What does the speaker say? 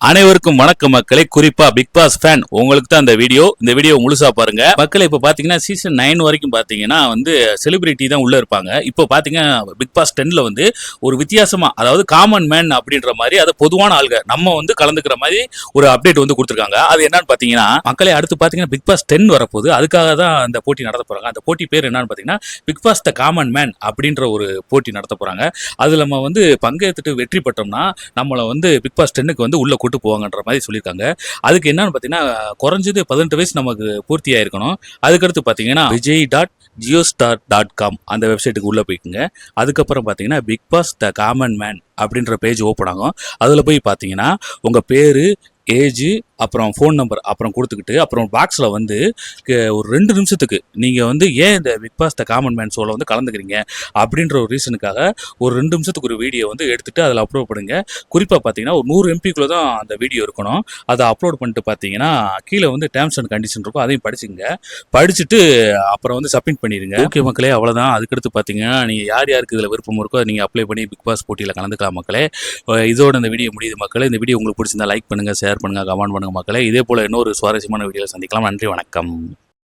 அனைவருக்கும் வணக்கம் மக்களே. குறிப்பா பிக் பாஸ் ஃபேன் உங்களுக்கு தான் இந்த வீடியோ முழுசா பாருங்க மக்களே. இப்போ பாத்தீங்கன்னா சீசன் 9 வரைக்கும் பாத்தீங்கன்னா செலிபிரிட்டி தான் உள்ள இருப்பாங்க. இப்போ பாத்தீங்கன்னா பிக் பாஸ் 10ல ஒரு வித்தியாசமா, அதாவது காமன் மேன் அப்படின்ற மாதிரி, அது பொதுவான ஆள்கள் நம்ம கலந்துக்கிற மாதிரி ஒரு அப்டேட் கொடுத்துருக்காங்க. அது என்னன்னு பாத்தீங்கன்னா மக்களே, அடுத்து பாத்தீங்கன்னா பிக் பாஸ் 10 வரப்போகுது. அதுக்காக தான் அந்த போட்டி நடத்த போறாங்க. அந்த போட்டி பேர் என்னன்னு பாத்தீங்கன்னா Bigg Boss the common man அப்படின்ற ஒரு போட்டி நடத்த போறாங்க. அதுல நம்ம பங்கேற்றுட்டு வெற்றி பெற்றோம்னா நம்மளை பிக் பாஸ் 10க்கு உள்ள கூட்டு போவாங்கன்ற மாதிரி சொல்லியிருக்காங்க. அதுக்கு என்னன்னு பார்த்தீங்கன்னா குறைஞ்சது 18 வயசு நமக்கு பூர்த்தி ஆயிருக்கணும். அதுக்கடுத்து பார்த்தீங்கன்னா vijay.geostar.com அந்த வெப்சைட்டுக்கு உள்ள போய்க்குங்க. அதுக்கப்புறம் பார்த்தீங்கன்னா Bigg Boss the common man அப்படின்ற பேஜ் ஓப்பன் ஆகும். அதில் போய் பார்த்தீங்கன்னா உங்கள் பேர், ஏஜ், அப்புறம் ஃபோன் நம்பர் அப்புறம் கொடுத்துக்கிட்டு, அப்புறம் பாக்ஸில் ஒரு 2 நிமிஷத்துக்கு நீங்கள் ஏன் இந்த Bigg Boss the common man ஷோவில் கலந்துக்கிறீங்க அப்படின்ற ஒரு ரீசனுக்காக ஒரு 2 நிமிஷத்துக்கு ஒரு வீடியோ எடுத்துட்டு அதில் அப்லோட் பண்ணுங்க. குறிப்பாக பார்த்தீங்கன்னா ஒரு 100 MPக்குள்ளே தான் அந்த வீடியோ இருக்கணும். அதை அப்லோட் பண்ணிட்டு பார்த்தீங்கன்னா கீழே டேர்ம்ஸ் அண்ட் கண்டிஷன் இருக்கும், அதையும் படிச்சுட்டு அப்புறம் சப்மிட் பண்ணிடுங்க. ஓகே மக்களே, அவ்வளோதான். அதுக்கடுத்து பார்த்தீங்கன்னா நீங்கள் யாருக்கு இதில் விருப்பம் இருக்கோ அதை நீங்கள் அப்ளை பண்ணி பிக் பாஸ் போட்டியில் கலந்துக்கலாம் மக்களே. இதோட இந்த வீடியோ முடியுது மக்களே. இந்த வீடியோ உங்களுக்கு பிடிச்சிருந்தா லைக் பண்ணுங்கள், ஷேர் பண்ணுங்கள், கமெண்ட் பண்ணுங்கள் மக்களே. இதே போல் இன்னொரு சுவாரஸ்யமான வீடியோவில் சந்திக்கலாம். நன்றி, வணக்கம்.